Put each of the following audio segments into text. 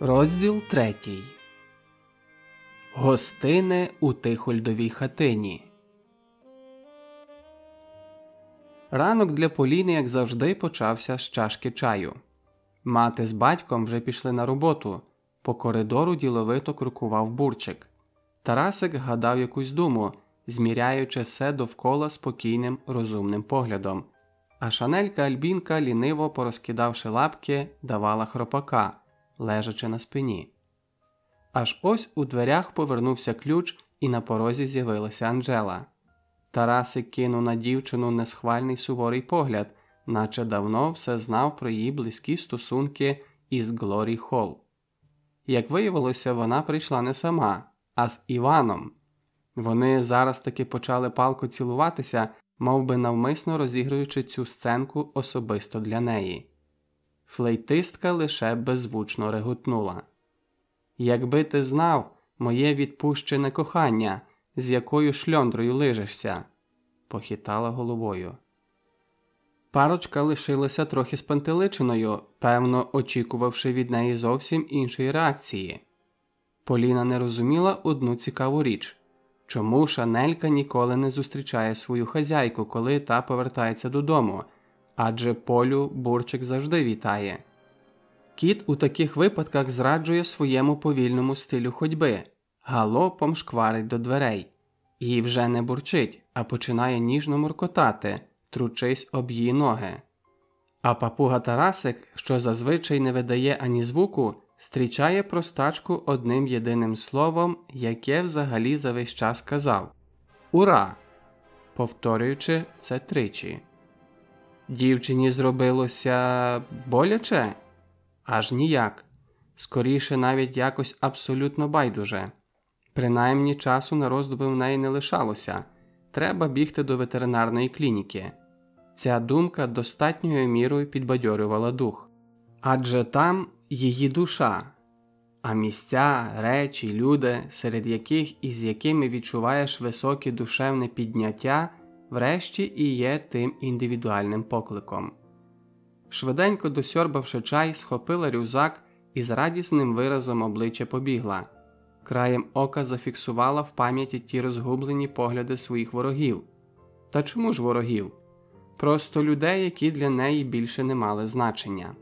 Розділ 3. Гостини у Тихольдовій хатині. Ранок для Поліни, як завжди, почався з чашки чаю. Мати з батьком вже пішли на роботу. По коридору діловито крокував Бурчик. Тарасик гадав якусь думу, зміряючи все довкола спокійним, розумним поглядом. А Шанелька Альбінка, ліниво порозкидавши лапки, давала хропака, лежачи на спині. Аж ось у дверях повернувся ключ, і на порозі з'явилася Анжела. Тарасик кинув на дівчину несхвальний суворий погляд, наче давно все знав про її близькі стосунки із Глорі Холл. Як виявилося, вона прийшла не сама, а з Іваном. Вони зараз таки почали палко цілуватися, мов би навмисно розігруючи цю сценку особисто для неї. Флейтистка лише беззвучно реготнула. «Якби ти знав, моє відпущене кохання, з якою шльондрою лижешся», – похитала головою. Парочка лишилася трохи спантеличеною, певно, очікувавши від неї зовсім іншої реакції. Поліна не розуміла одну цікаву річ. Чому Шанелька ніколи не зустрічає свою хазяйку, коли та повертається додому? Адже Полю Бурчик завжди вітає. Кіт у таких випадках зраджує своєму повільному стилю ходьби, галопом шкварить до дверей. І вже не бурчить, а починає ніжно муркотати, тручись об її ноги. А папуга Тарасик, що зазвичай не видає ані звуку, зустрічає простачку одним єдиним словом, яке взагалі за весь час казав «Ура!», повторюючи це тричі. Дівчині зробилося боляче? Аж ніяк. Скоріше навіть якось абсолютно байдуже. Принаймні часу на роздуми в неї не лишалося. Треба бігти до ветеринарної клініки. Ця думка достатньою мірою підбадьорювала дух. Адже там її душа. А місця, речі, люди, серед яких і з якими відчуваєш високе душевне підняття, врешті і є тим індивідуальним покликом. Швиденько досьорбавши чай, схопила рюкзак і з радісним виразом обличчя побігла. Краєм ока зафіксувала в пам'яті ті розгублені погляди своїх ворогів. Та чому ж ворогів? Просто людей, які для неї більше не мали значення.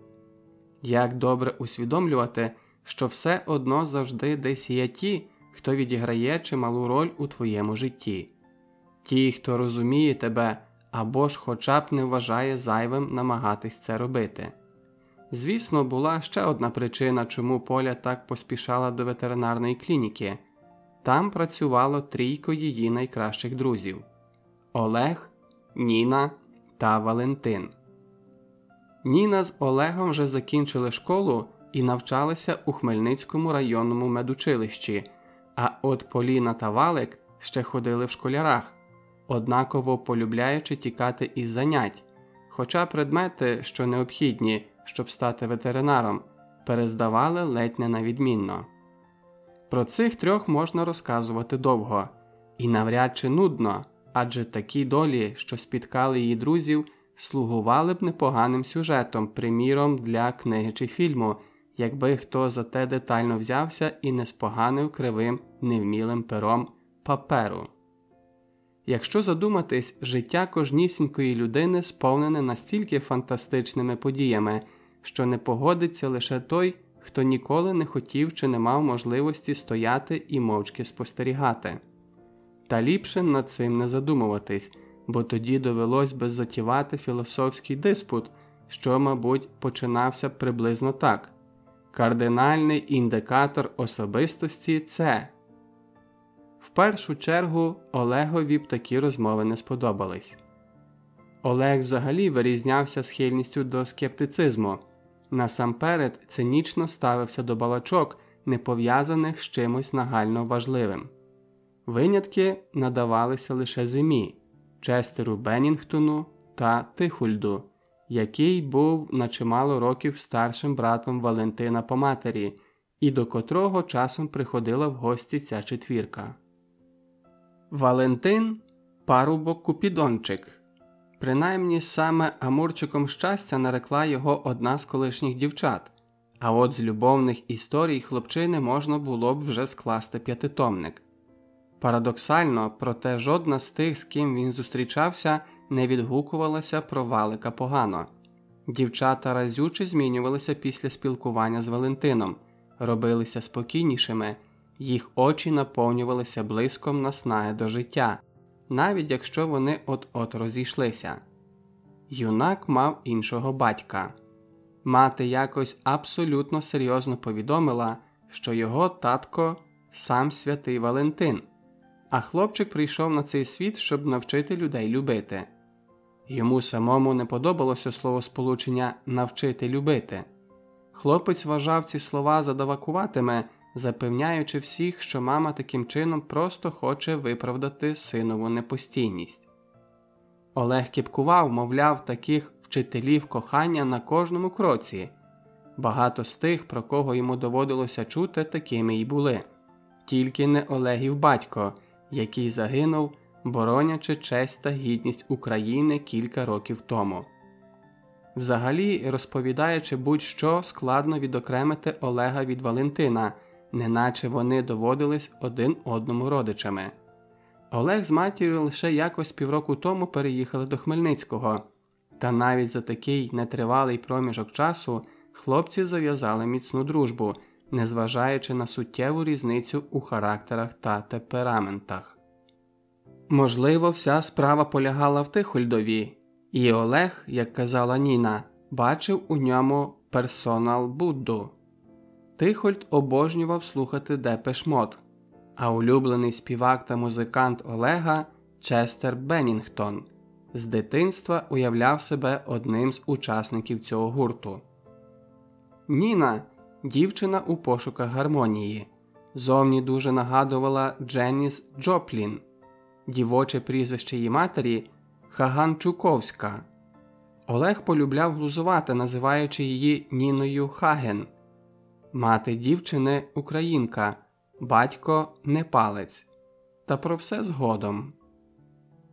Як добре усвідомлювати, що все одно завжди десь є ті, хто відіграє чималу роль у твоєму житті. Ті, хто розуміє тебе, або ж хоча б не вважає зайвим намагатись це робити. Звісно, була ще одна причина, чому Поля так поспішала до ветеринарної клініки. Там працювало трійко її найкращих друзів – Олег, Ніна та Валентин. Ніна з Олегом вже закінчили школу і навчалися у Хмельницькому районному медучилищі, а от Поліна та Валик ще ходили в школярах, однаково полюбляючи тікати із занять, хоча предмети, що необхідні, щоб стати ветеринаром, перездавали ледь не на відмінно. Про цих трьох можна розказувати довго, і навряд чи нудно, адже такі долі, що спіткали її друзів, слугували б непоганим сюжетом, приміром для книги чи фільму, якби хто за те детально взявся і не споганив кривим, невмілим пером паперу. Якщо задуматись, життя кожнісінької людини сповнене настільки фантастичними подіями, що не погодиться лише той, хто ніколи не хотів чи не мав можливості стояти і мовчки спостерігати. Та ліпше над цим не задумуватись, бо тоді довелось би затівати філософський диспут, що, мабуть, починався приблизно так. Кардинальний індикатор особистості – це. В першу чергу Олегові б такі розмови не сподобались. Олег взагалі вирізнявся схильністю до скептицизму. Насамперед цинічно ставився до балачок, не пов'язаних з чимось нагально важливим. Винятки надавалися лише Зимі, Честеру Беннінгтону та Тихольду, який був на чимало років старшим братом Валентина по матері, і до котрого часом приходила в гості ця четвірка. Валентин – парубок-купідончик. Принаймні саме Амурчиком щастя нарекла його одна з колишніх дівчат, а от з любовних історій хлопчини можна було б вже скласти п'ятитомник. Парадоксально, проте жодна з тих, з ким він зустрічався, не відгукувалася про Валика погано. Дівчата разюче змінювалися після спілкування з Валентином, робилися спокійнішими, їх очі наповнювалися блиском наснаги до життя, навіть якщо вони от-от розійшлися. Юнак мав іншого батька. Мати якось абсолютно серйозно повідомила, що його татко – сам святий Валентин, а хлопчик прийшов на цей світ, щоб навчити людей любити. Йому самому не подобалося словосполучення «навчити любити». Хлопець вважав ці слова задавакуватими, запевняючи всіх, що мама таким чином просто хоче виправдати синову непостійність. Олег кіпкував, мовляв, таких вчителів кохання на кожному кроці. Багато з тих, про кого йому доводилося чути, такими й були. Тільки не Олегів батько, який загинув, боронячи честь та гідність України кілька років тому. Взагалі, розповідаючи будь-що, складно відокремити Олега від Валентина, неначе вони доводились один одному родичами. Олег з матір'ю лише якось півроку тому переїхали до Хмельницького, та навіть за такий нетривалий проміжок часу хлопці зав'язали міцну дружбу, незважаючи на суттєву різницю у характерах та темпераментах. Можливо, вся справа полягала в Тихольдові, і Олег, як казала Ніна, бачив у ньому персонал Будду. Тихольд обожнював слухати Депеш Мод, а улюблений співак та музикант Олега – Честер Беннінгтон. З дитинства уявляв себе одним з учасників цього гурту. Ніна – дівчина у пошуках гармонії. Зовні дуже нагадувала Дженіс Джоплін. Дівоче прізвище її матері – Хаганчуковська. Олег полюбляв глузувати, називаючи її Ніною Хаген. Мати дівчини – українка, батько – непалець. Та про все згодом.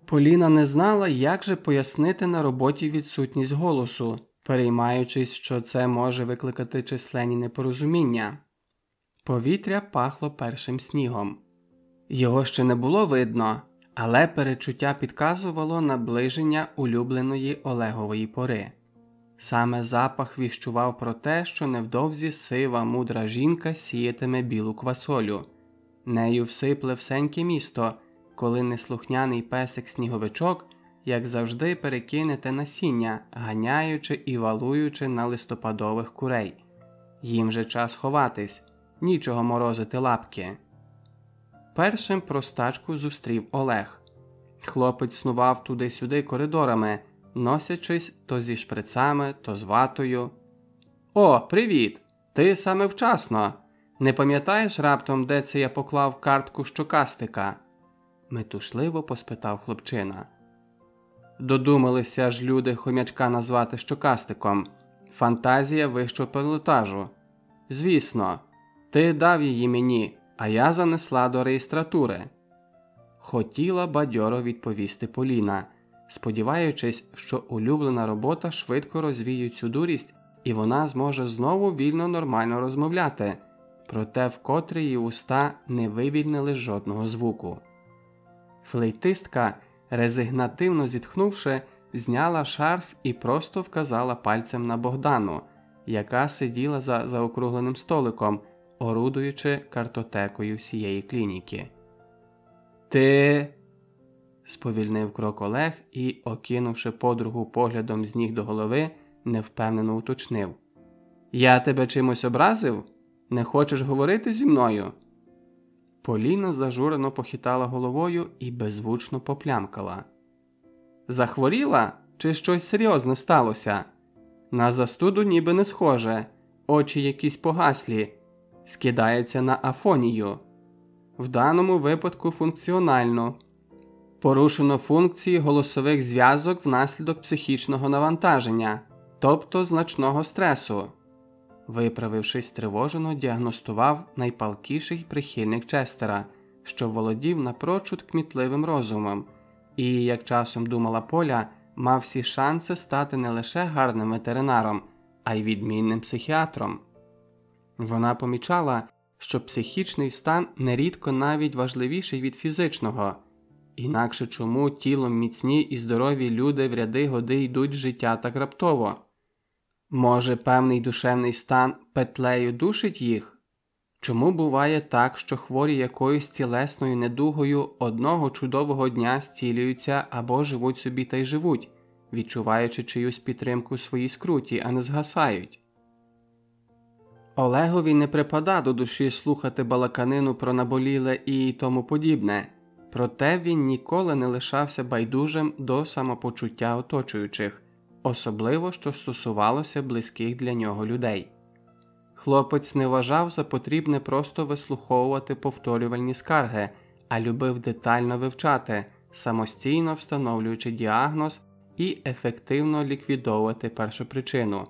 Поліна не знала, як же пояснити на роботі відсутність голосу, переймаючись, що це може викликати численні непорозуміння. Повітря пахло першим снігом. Його ще не було видно, але перечуття підказувало наближення улюбленої Олегової пори. Саме запах віщував про те, що невдовзі сива мудра жінка сіятиме білу квасолю. Нею всипле всеньке місто, коли неслухняний песик-сніговичок, як завжди, перекине те насіння, ганяючи і валуючи на листопадових курей. Їм же час ховатись, нічого морозити лапки. Першим простачку зустрів Олег. Хлопець снував туди-сюди коридорами, носячись то зі шприцами, то з ватою. «О, привіт! Ти саме вчасно! Не пам'ятаєш раптом, де це я поклав картку щокастика?» Метушливо поспитав хлопчина. Додумалися ж люди хомячка назвати щокастиком. Фантазія вищого пілотажу. Звісно, ти дав її мені, а я занесла до реєстратури. Хотіла бадьоро відповісти Поліна, сподіваючись, що улюблена робота швидко розвіє цю дурість і вона зможе знову вільно нормально розмовляти, проте вкотре її уста не вивільнили жодного звуку. Флейтистка, резигнативно зітхнувши, зняла шарф і просто вказала пальцем на Богдану, яка сиділа за заокругленим столиком, орудуючи картотекою всієї клініки. «Ти...» – сповільнив крок Олег і, окинувши подругу поглядом з ніг до голови, невпевнено уточнив. «Я тебе чимось образив? Не хочеш говорити зі мною?» Поліна зажурено похитала головою і беззвучно поплямкала. «Захворіла? Чи щось серйозне сталося? На застуду ніби не схоже, очі якісь погаслі, скидається на афонію. В даному випадку функціонально. Порушено функції голосових зв'язок внаслідок психічного навантаження, тобто значного стресу. Виправившись стривожено, діагностував найпалкіший прихильник Честера, що володів напрочуд кмітливим розумом, і, як часом думала Поля, мав всі шанси стати не лише гарним ветеринаром, а й відмінним психіатром. Вона помічала, що психічний стан нерідко навіть важливіший від фізичного. Інакше чому тілом міцні і здорові люди в ряди годи йдуть з життя так раптово? Може, певний душевний стан петлею душить їх? Чому буває так, що хворі якоюсь тілесною недугою одного чудового дня зцілюються або живуть собі та й живуть, відчуваючи чиюсь підтримку в своїй скруті, а не згасають? Олегові не припада до душі слухати балаканину про наболіле і тому подібне, проте він ніколи не лишався байдужим до самопочуття оточуючих, особливо що стосувалося близьких для нього людей. Хлопець не вважав за потрібне просто вислуховувати повторювальні скарги, а любив детально вивчати, самостійно встановлюючи діагноз і ефективно ліквідовувати першопричину.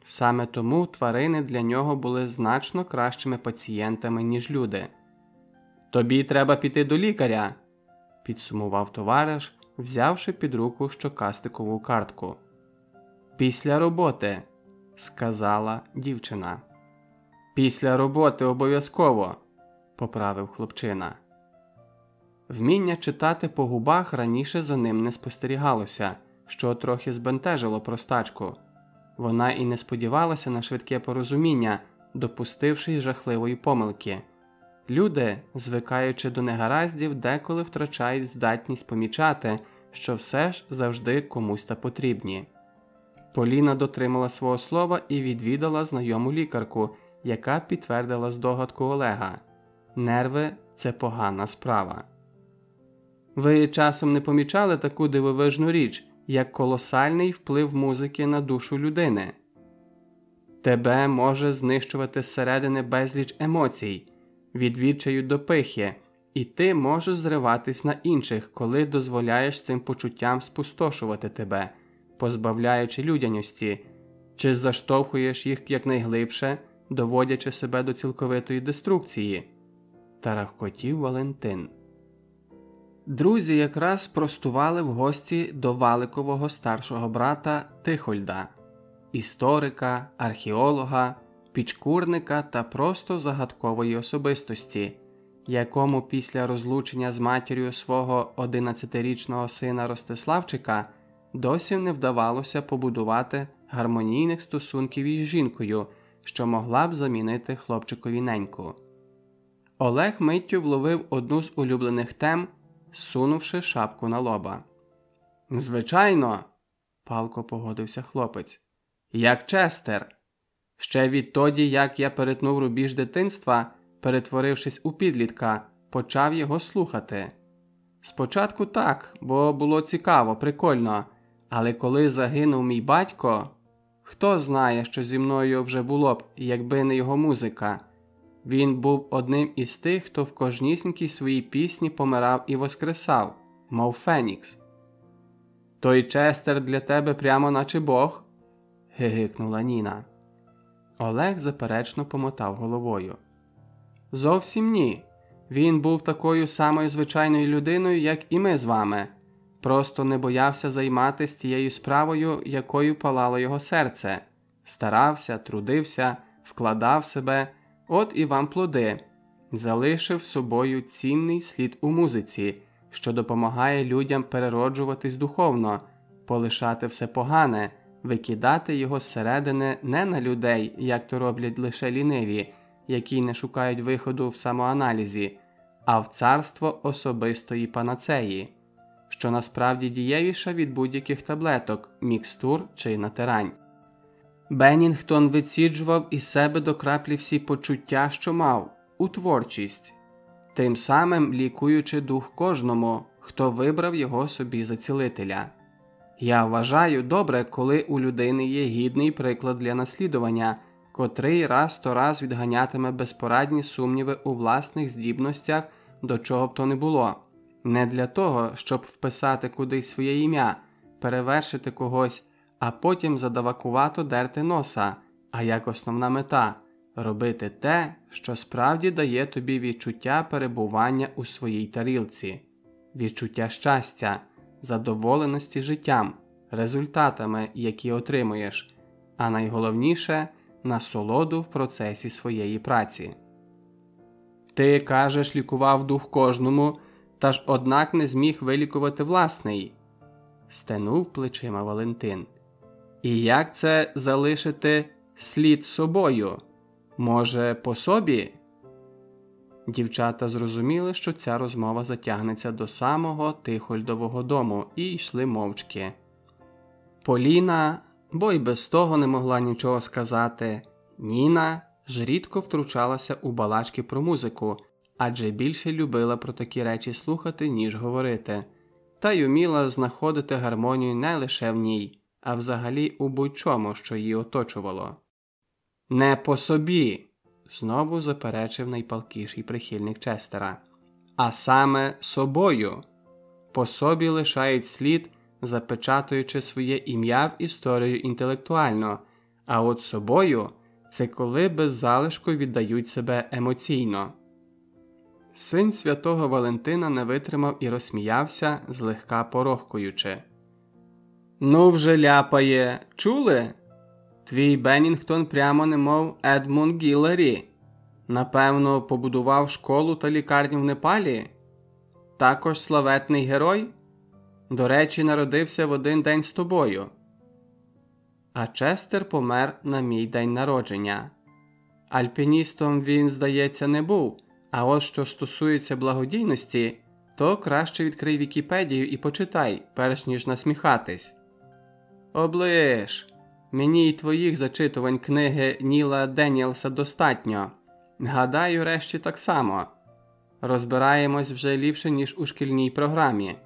Саме тому тварини для нього були значно кращими пацієнтами, ніж люди. «Тобі треба піти до лікаря», – підсумував товариш, взявши під руку щокастикову картку. «Після роботи», – сказала дівчина. «Після роботи обов'язково», – поправив хлопчина. Вміння читати по губах раніше за ним не спостерігалося, що трохи збентежило простачку. Вона і не сподівалася на швидке порозуміння, допустившись жахливої помилки. Люди, звикаючи до негараздів, деколи втрачають здатність помічати, що все ж завжди комусь та потрібні. Поліна дотримала свого слова і відвідала знайому лікарку, яка підтвердила здогадку Олега. Нерви – це погана справа. Ви часом не помічали таку дивовижну річ, як колосальний вплив музики на душу людини? Тебе може знищувати зсередини безліч емоцій, від відчаю до пихи, і ти можеш зриватись на інших, коли дозволяєш цим почуттям спустошувати тебе, позбавляючи людяності, чи заштовхуєш їх якнайглибше, доводячи себе до цілковитої деструкції. Тарахкотів Валентин. Друзі якраз простували в гості до Валикового старшого брата Тихольда, історика, археолога, підшкурника та просто загадкової особистості, якому після розлучення з матір'ю свого 11-річного сина Ростиславчика досі не вдавалося побудувати гармонійних стосунків із жінкою, що могла б замінити хлопчикові неньку. Олег миттю вловив одну з улюблених тем, сунувши шапку на лоба. «Звичайно», – палко погодився хлопець, – «як Честер. Ще відтоді, як я перетнув рубіж дитинства, перетворившись у підлітка, почав його слухати. Спочатку так, бо було цікаво, прикольно, але коли загинув мій батько, хто знає, що зі мною вже було б, якби не його музика. Він був одним із тих, хто в кожнісінькій своїй пісні помирав і воскресав, мов Фенікс». «Той Честер для тебе прямо наче Бог?» – гигикнула Ніна. Олег заперечно помотав головою. «Зовсім ні. Він був такою самою звичайною людиною, як і ми з вами. Просто не боявся займатися тією справою, якою палало його серце. Старався, трудився, вкладав себе, от і вам плоди. Залишив собою цінний слід у музиці, що допомагає людям перероджуватись духовно, полишати все погане, викидати його зсередини не на людей, як то роблять лише ліниві, які не шукають виходу в самоаналізі, а в царство особистої панацеї, що насправді дієвіша від будь-яких таблеток, мікстур чи натирань. Беннінгтон виціджував із себе до краплі всі почуття, що мав, у творчість, тим самим лікуючи дух кожному, хто вибрав його собі за цілителя. Я вважаю добре, коли у людини є гідний приклад для наслідування, котрий раз відганятиме безпорадні сумніви у власних здібностях до чого б то не було. Не для того, щоб вписати кудись своє ім'я, перевершити когось, а потім задавакувато дерти носа, а як основна мета – робити те, що справді дає тобі відчуття перебування у своїй тарілці, відчуття щастя, задоволеності життям, результатами, які отримуєш, а найголовніше – насолоду в процесі своєї праці. Ти, кажеш, лікував дух кожному, та ж однак не зміг вилікувати власний. Стенув плечима Валентин. І як це залишити слід собою? Може, по собі? Дівчата зрозуміли, що ця розмова затягнеться до самого Тихольдового дому, і йшли мовчки. Поліна, бо й без того не могла нічого сказати, Ніна ж рідко втручалася у балачки про музику, адже більше любила про такі речі слухати, ніж говорити, та й уміла знаходити гармонію не лише в ній, а взагалі у будь-чому, що її оточувало. «Не по собі», – знову заперечив найпалкіший прихильник Честера, – «а саме собою. По собі лишають слід, запечатуючи своє ім'я в історію інтелектуально, а от собою – це коли без залишку віддають себе емоційно». Син святого Валентина не витримав і розсміявся, злегка порохкуючи. «Ну вже ляпає, чули? Твій Беннінгтон прямо немов Едмунд Гіллері. Напевно, побудував школу та лікарню в Непалі? Також славетний герой? До речі, народився в один день з тобою. А Честер помер на мій день народження. Альпіністом він, здається, не був, а от що стосується благодійності, то краще відкрий Вікіпедію і почитай, перш ніж насміхатись. Оближ, мені й твоїх зачитувань книги Ніла Деніелса достатньо. Гадаю, решті так само. Розбираємось вже ліпше, ніж у шкільній програмі.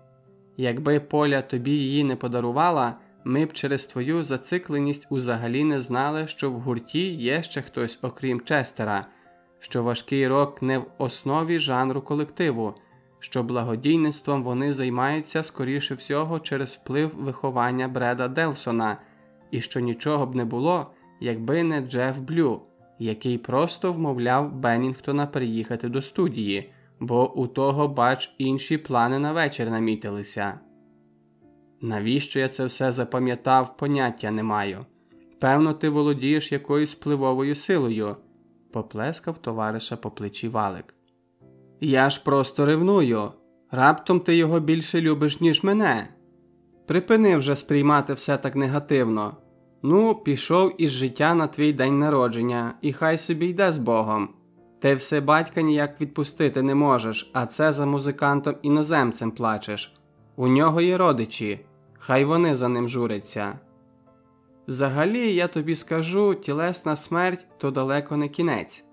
Якби Поля тобі її не подарувала, ми б через твою зацикленість узагалі не знали, що в гурті є ще хтось окрім Честера, що важкий рок не в основі жанру колективу, що благодійництвом вони займаються, скоріше всього, через вплив виховання Бреда Делсона, і що нічого б не було, якби не Джеф Блю, який просто вмовляв Беннінгтона приїхати до студії, бо у того, бач, інші плани на вечір намітилися. Навіщо я це все запам'ятав, поняття не маю. Певно, ти володієш якоюсь впливовою силою, поплескав товариша по плечі Валик. Я ж просто ревную. Раптом ти його більше любиш, ніж мене. Припини вже сприймати все так негативно. Ну, пішов із життя на твій день народження, і хай собі йде з Богом. Ти все батька ніяк відпустити не можеш, а це за музикантом-іноземцем плачеш. У нього є родичі, хай вони за ним журяться. Взагалі, я тобі скажу, тілесна смерть – то далеко не кінець.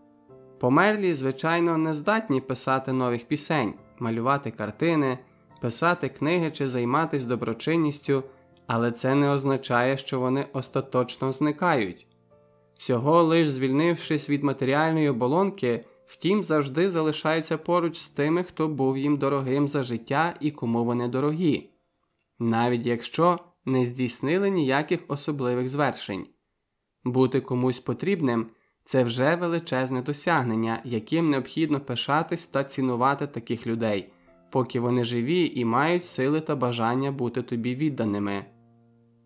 Померлі, звичайно, не здатні писати нових пісень, малювати картини, писати книги чи займатися доброчинністю, але це не означає, що вони остаточно зникають. Всього лиш звільнившись від матеріальної оболонки, втім завжди залишаються поруч з тими, хто був їм дорогим за життя і кому вони дорогі. Навіть якщо не здійснили ніяких особливих звершень. Бути комусь потрібним – це вже величезне досягнення, яким необхідно пишатись та цінувати таких людей, поки вони живі і мають сили та бажання бути тобі відданими.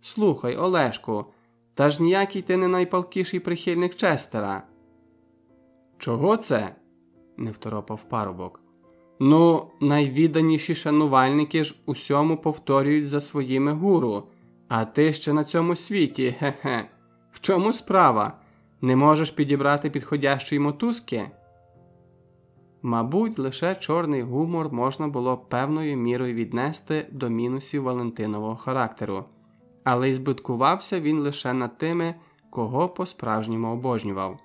Слухай, Олешку, та ж ніякий ти не найпалкіший прихильник Честера. Чого це? Не второпав парубок. Ну, найвідданіші шанувальники ж усьому повторюють за своїми гуру, а ти ще на цьому світі, хе-хе. В чому справа? Не можеш підібрати підходящої мотузки? Мабуть, лише чорний гумор можна було певною мірою віднести до мінусів Валентинового характеру, але й збиткувався він лише над тими, кого по-справжньому обожнював.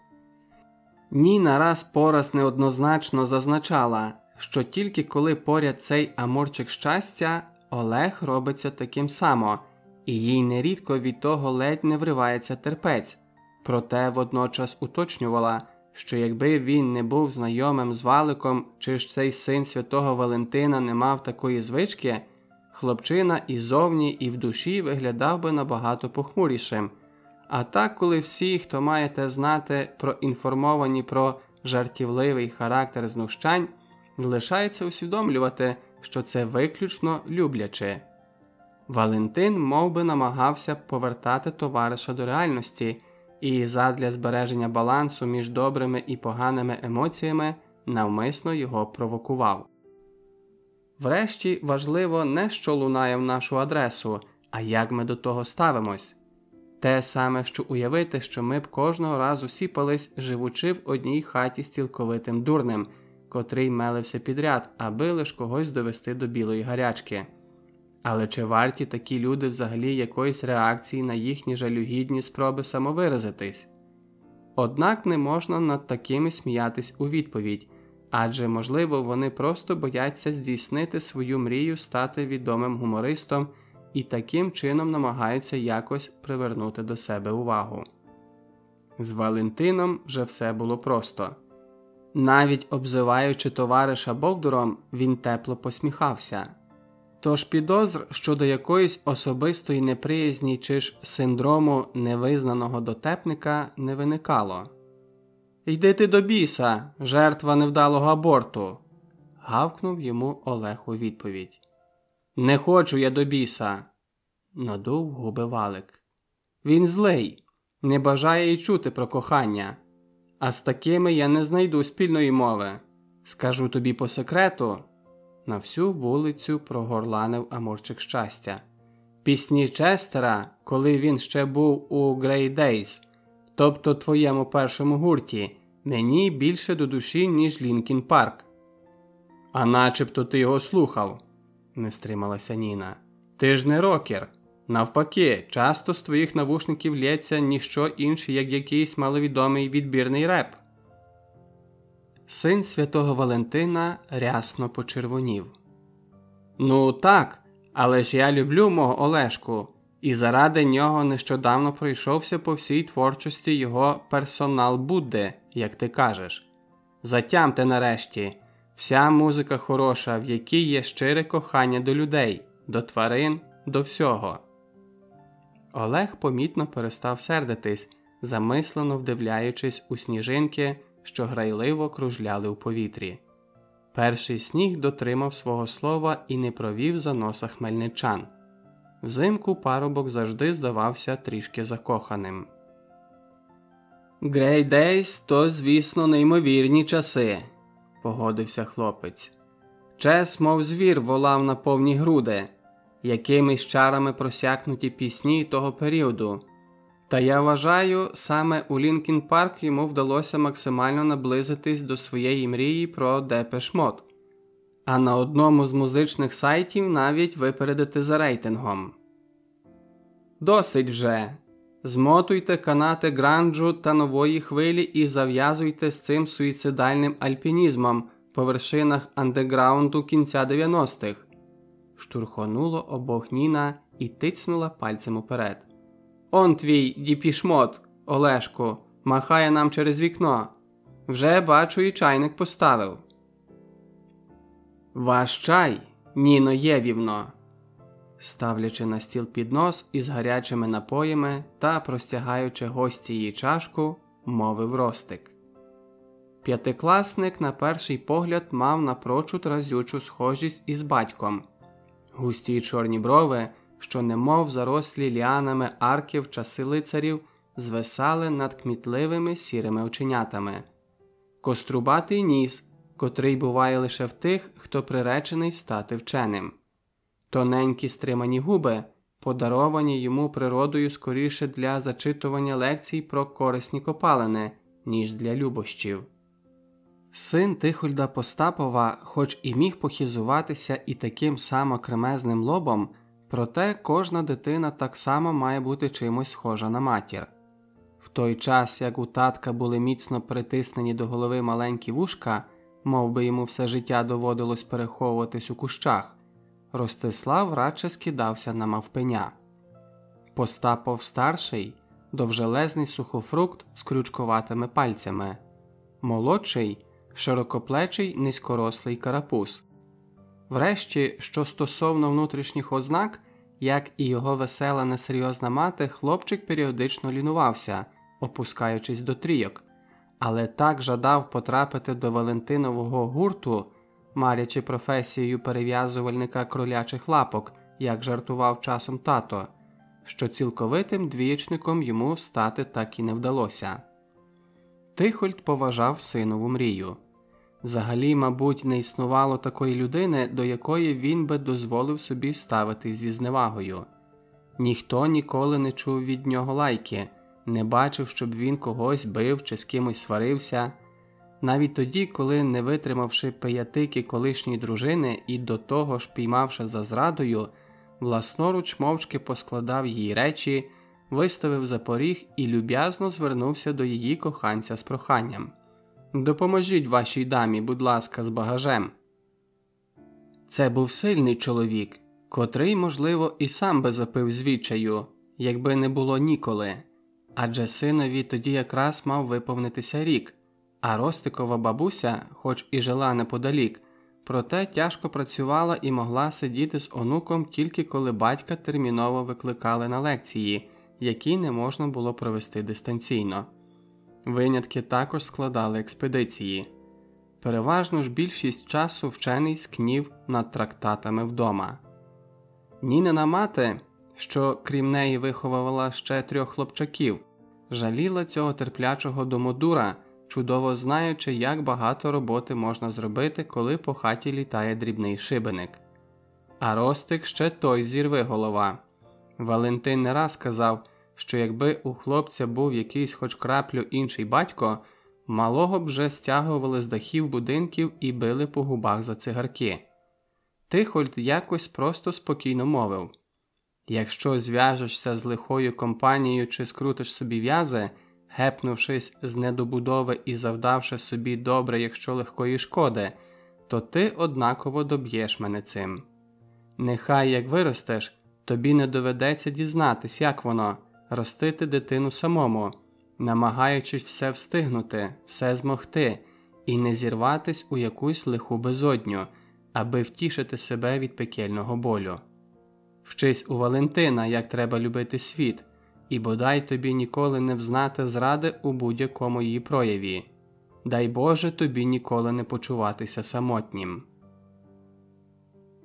Ніна раз по раз неоднозначно зазначала, що тільки коли поряд цей амурчик щастя, Олег робиться таким само, і їй нерідко від того ледь не вривається терпець, проте водночас уточнювала, що якби він не був знайомим з Валиком, чи ж цей син святого Валентина не мав такої звички, хлопчина і зовні, і в душі виглядав би набагато похмурішим. А так, коли всі, хто має те знати, проінформовані про жартівливий характер знущань, лишається усвідомлювати, що це виключно любляче. Валентин мов би намагався повертати товариша до реальності і задля збереження балансу між добрими і поганими емоціями навмисно його провокував. Врешті важливо не що лунає в нашу адресу, а як ми до того ставимось. Те саме, що уявити, що ми б кожного разу сіпались, живучи в одній хаті з цілковитим дурнем, котрий мелився підряд, аби лиш когось довести до білої гарячки. Але чи варті такі люди взагалі якоїсь реакції на їхні жалюгідні спроби самовиразитись? Однак не можна над такими сміятись у відповідь, адже, можливо, вони просто бояться здійснити свою мрію стати відомим гумористом і таким чином намагаються якось привернути до себе увагу. З Валентином же все було просто. Навіть обзиваючи товариша Бовдуром, він тепло посміхався. Тож підозр щодо якоїсь особистої неприязні чи ж синдрому невизнаного дотепника не виникало. «Йди ти до біса, жертва невдалого аборту!» – гавкнув йому Олег у відповідь. «Не хочу я до біса!» – надув губи Валик. «Він злий, не бажає й чути про кохання. А з такими я не знайду спільної мови. Скажу тобі по секрету». На всю вулицю прогорланив Амурчик щастя. «Пісні Честера, коли він ще був у Grey Days, тобто твоєму першому гурті, мені більше до душі, ніж Лінкін Парк». «А начебто ти його слухав», – не стрималася Ніна. «Ти ж не рокер. Навпаки, часто з твоїх навушників лється ніщо інше, як якийсь маловідомий відбірний реп». Син святого Валентина рясно почервонів. «Ну так, але ж я люблю мого Олешку, і заради нього нещодавно пройшовся по всій творчості його персонал Будди, як ти кажеш. Затямте нарешті, вся музика хороша, в якій є щире кохання до людей, до тварин, до всього». Олег помітно перестав сердитись, замислено вдивляючись у сніжинки, що грайливо кружляли у повітрі. Перший сніг дотримав свого слова і не провів за носа хмельничан. Взимку парубок завжди здавався трішки закоханим. «Grey Days – то, звісно, неймовірні часи», – погодився хлопець. «Чес, мов звір, волав на повні груди, якимись чарами просякнуті пісні того періоду. Та я вважаю, саме у Лінкін Парк йому вдалося максимально наблизитись до своєї мрії про Депеш Мод, а на одному з музичних сайтів навіть випередити за рейтингом. Досить вже! Змотуйте канати гранджу та нової хвилі і зав'язуйте з цим суїцидальним альпінізмом по вершинах андеграунду кінця 90-х. Штурхонуло обох Ніна і тицнула пальцем уперед. «Он твій діпішмот, Олешку, махає нам через вікно. Вже, бачу, і чайник поставив». «Ваш чай, Ніно Євівно», ставлячи на стіл піднос із гарячими напоями та простягаючи гості її чашку, мовив Ростик. П'ятикласник на перший погляд мав напрочуд разючу схожість із батьком. Густі чорні брови, що немов зарослі ліанами арки в часи лицарів, звисали над кмітливими сірими оченятами. Кострубатий ніс, котрий буває лише в тих, хто приречений стати вченим. Тоненькі стримані губи, подаровані йому природою скоріше для зачитування лекцій про корисні копалини, ніж для любощів. Син Тихольда Постапова хоч і міг похизуватися і таким само кремезним лобом, проте кожна дитина так само має бути чимось схожа на матір. В той час, як у татка були міцно притиснені до голови маленькі вушка, мов би йому все життя доводилось переховуватись у кущах, Ростислав радше скидався на мавпеня. Постапов старший – довжелезний сухофрукт з крючкуватими пальцями. молодший – широкоплечий низькорослий карапуз. Врешті, що стосовно внутрішніх ознак, як і його весела несерйозна мати, хлопчик періодично лінувався, опускаючись до трійок, але так жадав потрапити до Валентинового гурту, марячи професією перев'язувальника кролячих лапок, як жартував часом тато, що цілковитим двієчником йому стати так і не вдалося. Тихольд поважав синову мрію. Взагалі, мабуть, не існувало такої людини, до якої він би дозволив собі ставитись зі зневагою. Ніхто ніколи не чув від нього лайки, не бачив, щоб він когось бив чи з кимось сварився. Навіть тоді, коли, не витримавши пиятики колишньої дружини і до того ж піймавши за зрадою, власноруч мовчки поскладав її речі, виставив за поріг і люб'язно звернувся до її коханця з проханням: «Допоможіть вашій дамі, будь ласка, з багажем». Це був сильний чоловік, котрий, можливо, і сам би запив з відчаю, якби не було ніколи, адже синові тоді якраз мав виповнитися рік, а Ростикова бабуся, хоч і жила неподалік, проте тяжко працювала і могла сидіти з онуком тільки коли батька терміново викликали на лекції, які не можна було провести дистанційно. Винятки також складали експедиції. Переважно ж більшість часу вчений скнів над трактатами вдома. Нінина мати, що крім неї виховувала ще 3 хлопчаків, жаліла цього терплячого домодура, чудово знаючи, як багато роботи можна зробити, коли по хаті літає дрібний шибеник. А Ростик ще той зірвиголова. Валентин не раз казав, що якби у хлопця був якийсь хоч краплю інший батько, малого б вже стягували з дахів будинків і били по губах за цигарки. Тихольд якось просто спокійно мовив: «Якщо зв'яжешся з лихою компанією чи скрутиш собі в'язи, гепнувшись з недобудови і завдавши собі добре, якщо легкої шкоди, то ти однаково доб'єш мене цим. Нехай як виростеш, тобі не доведеться дізнатись, як воно – ростити дитину самому, намагаючись все встигнути, все змогти і не зірватись у якусь лиху безодню, аби втішити себе від пекельного болю. Вчись у Валентина, як треба любити світ, і бодай тобі ніколи не взнати зради у будь-якому її прояві. Дай Боже тобі ніколи не почуватися самотнім».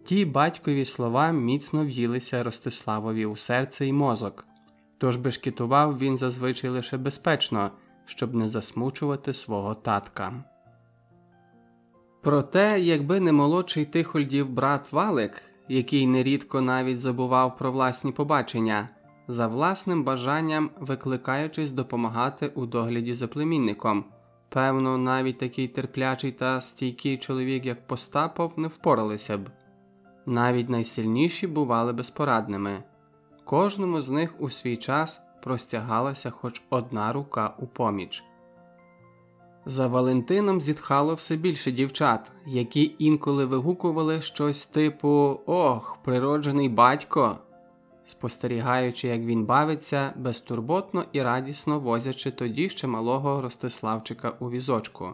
Ті батькові слова міцно в'їлися Ростиславові у серце і мозок, тож бешкетував він зазвичай лише безпечно, щоб не засмучувати свого татка. Проте, якби не молодший Тихольдів брат Валик, який нерідко навіть забував про власні побачення, за власним бажанням викликаючись допомагати у догляді за племінником, певно, навіть такий терплячий та стійкий чоловік, як Постапов, не впоралися б. Навіть найсильніші бували безпорадними. Кожному з них у свій час простягалася хоч одна рука у поміч. За Валентином зітхало все більше дівчат, які інколи вигукували щось типу «Ох, природжений батько», спостерігаючи, як він бавиться, безтурботно і радісно возячи тоді ще малого Ростиславчика у візочку.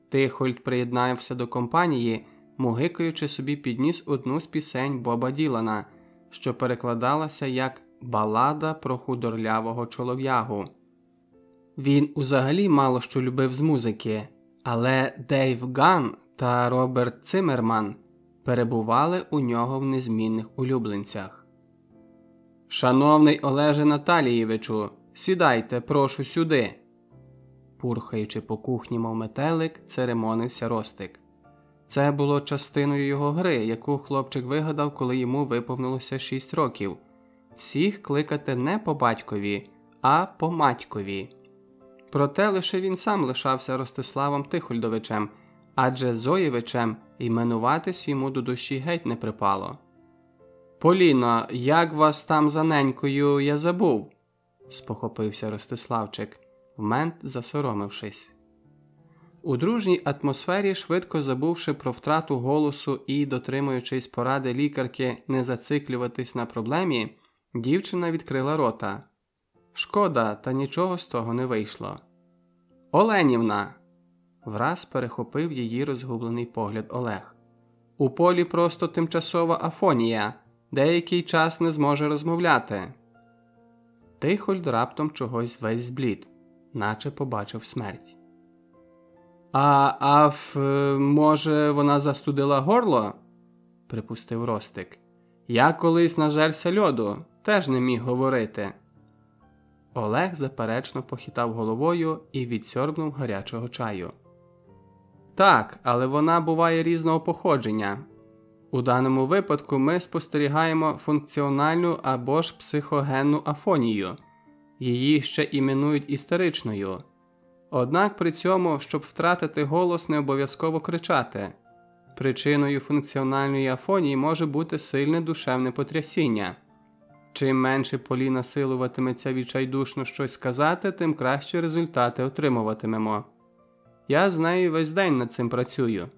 Тихольд приєднався до компанії, мугикаючи собі під ніс одну з пісень Боба Ділана, що перекладалася як «Балада про худорлявого чолов'ягу». Він узагалі мало що любив з музики, але Дейв Ган та Роберт Циммерман перебували у нього в незмінних улюбленцях. «Шановний Олеже Наталієвичу, сідайте, прошу, сюди!» Пурхаючи по кухні, мов метелик, церемонився Ростик. Це було частиною його гри, яку хлопчик вигадав, коли йому виповнилося 6 років. Всіх кликати не по батькові, а по матькові. Проте лише він сам лишався Ростиславом Тихольдовичем, адже Зоєвичем іменуватись йому до душі геть не припало. «Поліно, як вас там за ненькою, я забув», – спохопився Ростиславчик, вмент засоромившись. У дружній атмосфері, швидко забувши про втрату голосу і дотримуючись поради лікарки не зациклюватись на проблемі, дівчина відкрила рота. Шкода, та нічого з того не вийшло. «Оленівна!» Враз перехопив її розгублений погляд Олег. У полі просто тимчасова афонія. Деякий час не зможе розмовляти. Тихольд раптом чогось весь зблід, наче побачив смерть. Може, вона застудила горло? Припустив Ростик. Я колись нажерся льоду, теж не міг говорити. Олег заперечно похитав головою і відсьорбнув гарячого чаю. Так, але вона буває різного походження. У даному випадку ми спостерігаємо функціональну або ж психогенну афонію. Її ще іменують істеричною. Однак при цьому, щоб втратити голос, не обов'язково кричати. Причиною функціональної афонії може бути сильне душевне потрясіння. Чим менше Полі насилуватиметься відчайдушно щось сказати, тим кращі результати отримуватимемо. Я з нею весь день над цим працюю.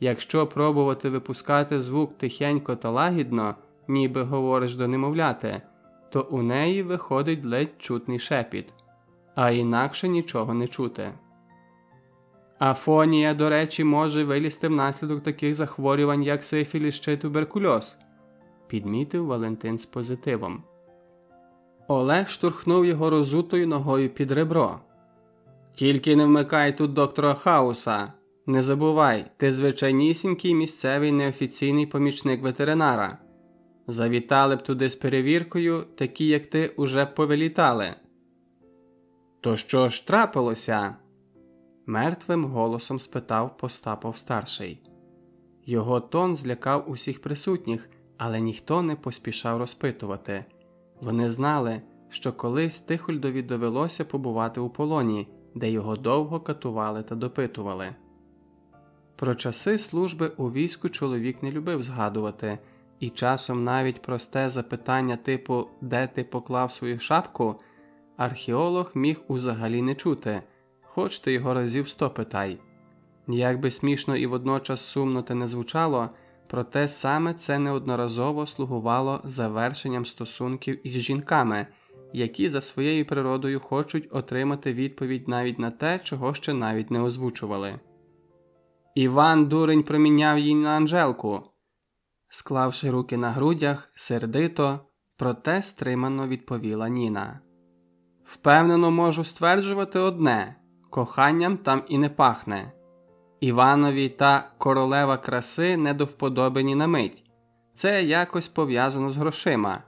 Якщо пробувати випускати звук тихенько та лагідно, ніби говориш до немовляти, то у неї виходить ледь чутний шепіт, а інакше нічого не чути. Афонія, до речі, може вилізти внаслідок таких захворювань, як сифіліс чи туберкульоз, підмітив Валентин з позитивом. Олег штурхнув його розутою ногою під ребро. Тільки не вмикай тут доктора Хауса. Не забувай, ти звичайнісінький місцевий неофіційний помічник ветеринара. Завітали б туди з перевіркою, такі як ти уже повилітали. То що ж трапилося? Мертвим голосом спитав Постапов-старший. Його тон злякав усіх присутніх, але ніхто не поспішав розпитувати. Вони знали, що колись Тихольдові довелося побувати у полоні, де його довго катували та допитували. Про часи служби у війську чоловік не любив згадувати, і часом навіть просте запитання типу «Де ти поклав свою шапку?» археолог міг узагалі не чути, хоч ти його разів 100 питай. Як би смішно і водночас сумно те не звучало, проте саме це неодноразово слугувало завершенням стосунків із жінками, які за своєю природою хочуть отримати відповідь навіть на те, чого ще навіть не озвучували. Іван дурень проміняв її на Анжелку. Склавши руки на грудях, сердито, проте стримано відповіла Ніна. Впевнено можу стверджувати одне – коханням там і не пахне. Іванові та королева краси не до вподоби ні на мить. Це якось пов'язано з грошима.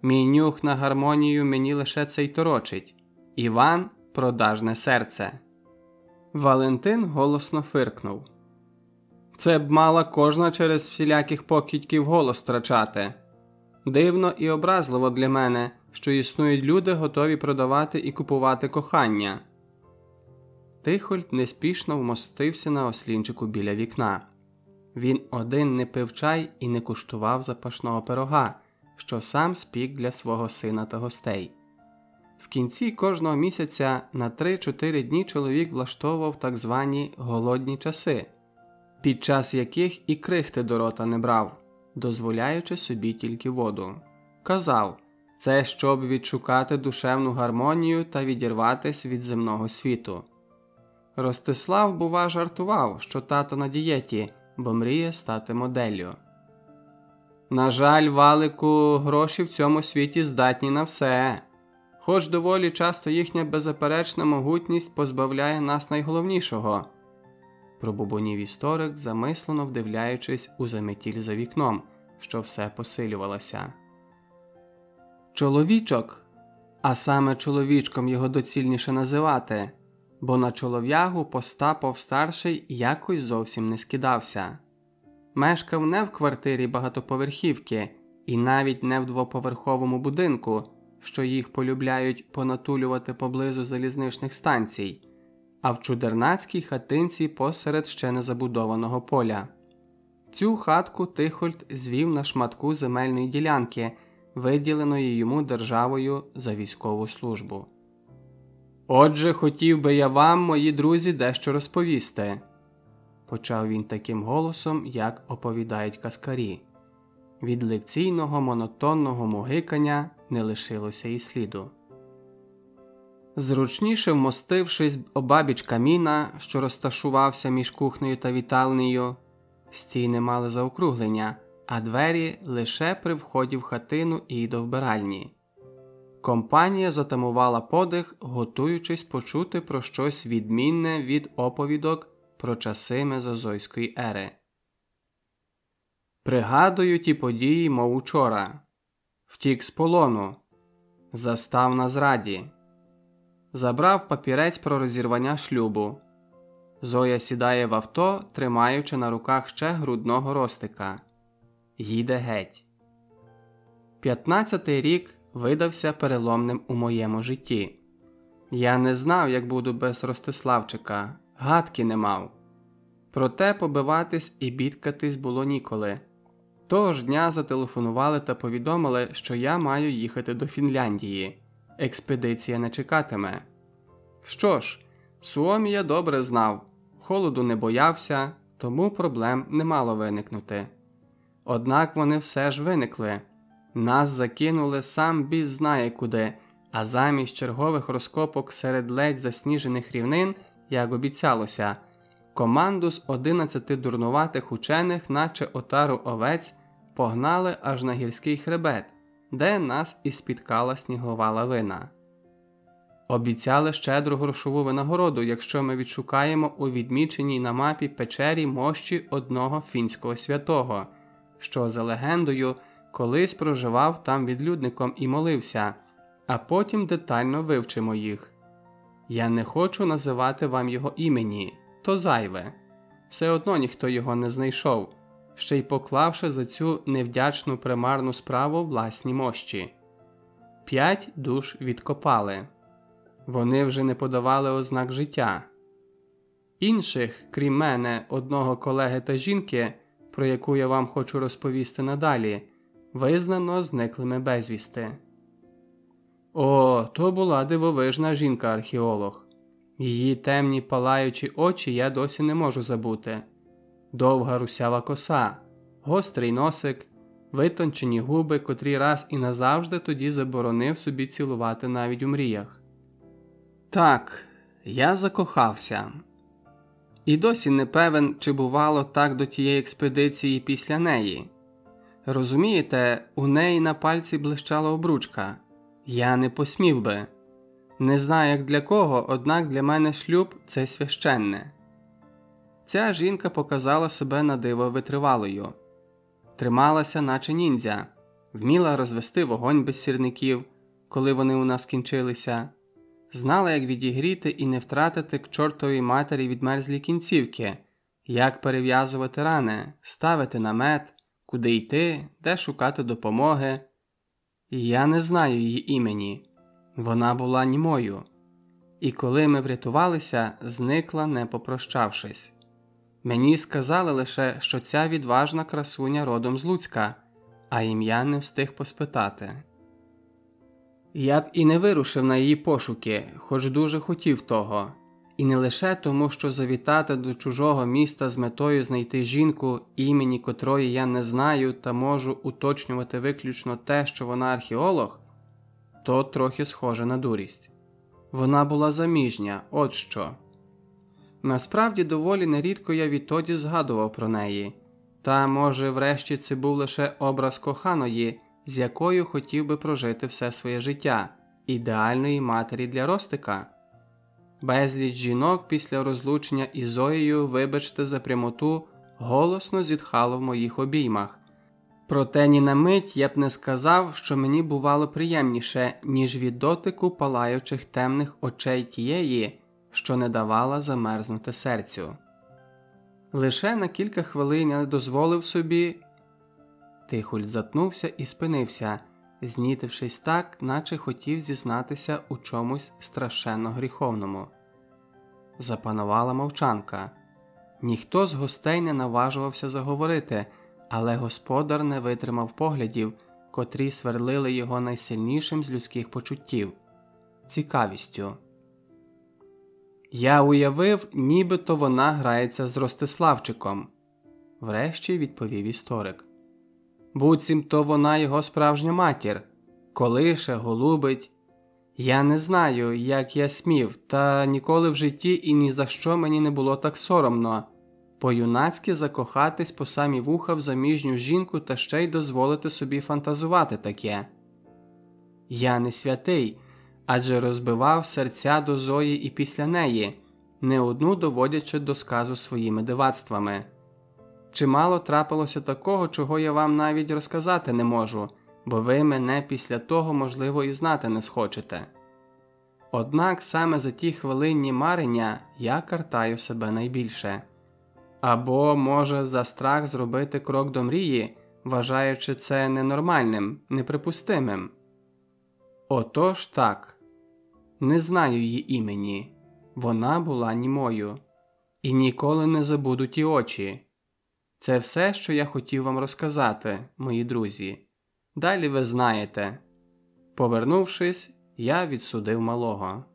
Мій нюх на гармонію мені лише це й торочить. Іван – продажне серце. Валентин голосно фиркнув. Це б мала кожна через всіляких покидьків голос втрачати. Дивно і образливо для мене, що існують люди, готові продавати і купувати кохання. Тихольд неспішно вмостився на ослінчику біля вікна. Він один не пив чай і не куштував запашного пирога, що сам спік для свого сина та гостей. В кінці кожного місяця на 3-4 дні чоловік влаштовував так звані «голодні часи», під час яких і крихти до рота не брав, дозволяючи собі тільки воду. Казав, це щоб відшукати душевну гармонію та відірватись від земного світу. Ростислав, бува, жартував, що тато на дієті, бо мріє стати моделлю. На жаль, Валику, гроші в цьому світі здатні на все. Хоч доволі часто їхня беззаперечна могутність позбавляє нас найголовнішого. Пробубонів історик, замислено вдивляючись у заметіль за вікном, що все посилювалося. Чоловічок, а саме чоловічком його доцільніше називати, бо на чолов'ягу Постапов-старший якось зовсім не скидався. Мешкав не в квартирі багатоповерхівки і навіть не в двоповерховому будинку, що їх полюбляють понатулювати поблизу залізничних станцій, а в чудернацькій хатинці посеред ще незабудованого поля. Цю хатку Тихольд звів на шматку земельної ділянки, виділеної йому державою за військову службу. «Отже, хотів би я вам, мої друзі, дещо розповісти», – почав він таким голосом, як оповідають казкарі. Від лекційного монотонного мугикання не лишилося і сліду. Зручніше вмостившись обабіч каміна, що розташувався між кухнею та вітальнею, стіни мали заокруглення, а двері лише при вході в хатину і до вбиральні. Компанія затамувала подих, готуючись почути про щось відмінне від оповідок про часи мезозойської ери. Пригадую ті події, мов учора. Втік з полону. Застав на зраді. Забрав папірець про розірвання шлюбу. Зоя сідає в авто, тримаючи на руках ще грудного Ростика. Їде геть. 15-й рік видався переломним у моєму житті. Я не знав, як буду без Ростиславчика, гадки не мав. Проте побиватись і бідкатись було ніколи. Того ж дня зателефонували та повідомили, що я маю їхати до Фінляндії. Експедиція не чекатиме. Що ж, Суомі я добре знав, холоду не боявся, тому проблем не мало виникнути. Однак вони все ж виникли. Нас закинули сам біс знає куди, а замість чергових розкопок серед ледь засніжених рівнин, як обіцялося, команду з 11 дурнуватих учених, наче отару овець, погнали аж на гірський хребет, де нас і спіткала снігова лавина. Обіцяли щедру грошову винагороду, якщо ми відшукаємо у відміченій на мапі печері мощі одного фінського святого, що, за легендою, колись проживав там відлюдником і молився, а потім детально вивчимо їх. Я не хочу називати вам його імені, то зайве. Все одно ніхто його не знайшов, ще й поклавши за цю невдячну примарну справу власні мощі. 5 душ відкопали. Вони вже не подавали ознак життя. Інших, крім мене, одного колеги та жінки, про яку я вам хочу розповісти надалі, визнано зниклими безвісти. О, то була дивовижна жінка-археолог. Її темні палаючі очі я досі не можу забути. Довга русява коса, гострий носик, витончені губи, котрі раз і назавжди тоді заборонив собі цілувати навіть у мріях. Так, я закохався. І досі не певен, чи бувало так до тієї експедиції після неї. Розумієте, у неї на пальці блищала обручка. Я не посмів би. Не знаю, як для кого, однак для мене шлюб – це священне. Ця жінка показала себе на диво витривалою. Трималася, наче ніндзя. Вміла розвести вогонь без сірників, коли вони у нас кінчилися. Знала, як відігріти і не втратити к чортовій матері відмерзлі кінцівки, як перев'язувати рани, ставити намет, куди йти, де шукати допомоги. Я не знаю її імені. Вона була німою. І коли ми врятувалися, зникла, не попрощавшись. Мені сказали лише, що ця відважна красуня родом з Луцька, а ім'я не встиг поспитати. Я б і не вирушив на її пошуки, хоч дуже хотів того. І не лише тому, що завітати до чужого міста з метою знайти жінку, імені котрої я не знаю та можу уточнювати виключно те, що вона археолог, то трохи схоже на дурість. Вона була заміжня, от що. Насправді, доволі нерідко я відтоді згадував про неї. Та, може, врешті це був лише образ коханої, з якою хотів би прожити все своє життя, ідеальної матері для Ростика. Безліч жінок після розлучення із Зоєю, вибачте за прямоту, голосно зітхало в моїх обіймах. Проте ні на мить я б не сказав, що мені бувало приємніше, ніж від дотику палаючих темних очей тієї, що не давала замерзнути серцю. Лише на кілька хвилин я дозволив собі... Тихуль затнувся і спинився, знітившись так, наче хотів зізнатися у чомусь страшенно гріховному. Запанувала мовчанка. Ніхто з гостей не наважувався заговорити, але господар не витримав поглядів, котрі сверлили його найсильнішим з людських почуттів – цікавістю. Я уявив, нібито вона грається з Ростиславчиком, врешті відповів історик. Буцімто вона його справжня матір, колише, голубить. Я не знаю, як я смів, та ніколи в житті і ні за що мені не було так соромно. По-юнацьки закохатись по самі вуха в заміжню жінку та ще й дозволити собі фантазувати таке. Я не святий, адже розбивав серця до Зої і після неї, не одну доводячи до сказу своїми дивацтвами. Чимало трапилося такого, чого я вам навіть розказати не можу, бо ви мене після того, можливо, і знати не схочете. Однак саме за ті хвилинні марення я картаю себе найбільше. Або, може, за страх зробити крок до мрії, вважаючи це ненормальним, неприпустимим. Отож так. Не знаю її імені. Вона була німою. І ніколи не забуду ті очі. Це все, що я хотів вам розказати, мої друзі. Далі ви знаєте. Повернувшись, я відсудив малого.